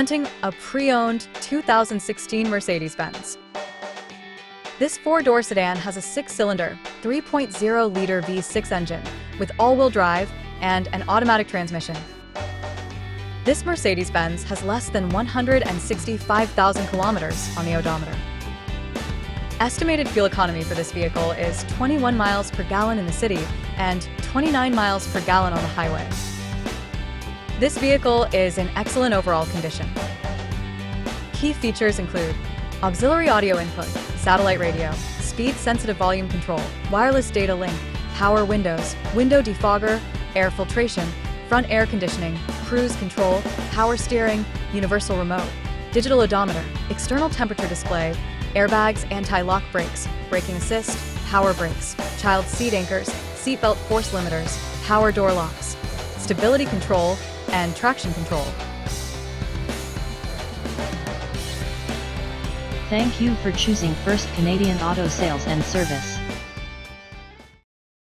Presenting a pre-owned 2016 Mercedes-Benz. This four-door sedan has a six-cylinder, 3.0-liter V6 engine with all-wheel drive and an automatic transmission. This Mercedes-Benz has less than 165,000 kilometers on the odometer. Estimated fuel economy for this vehicle is 21 miles per gallon in the city and 29 miles per gallon on the highway. This vehicle is in excellent overall condition. Key features include auxiliary audio input, satellite radio, speed-sensitive volume control, wireless data link, power windows, window defogger, air filtration, front air conditioning, cruise control, power steering, universal remote, digital odometer, external temperature display, airbags, anti-lock brakes, braking assist, power brakes, child seat anchors, seatbelt force limiters, power door locks, stability control, and traction control. Thank you for choosing First Canadian Auto Sales and Service.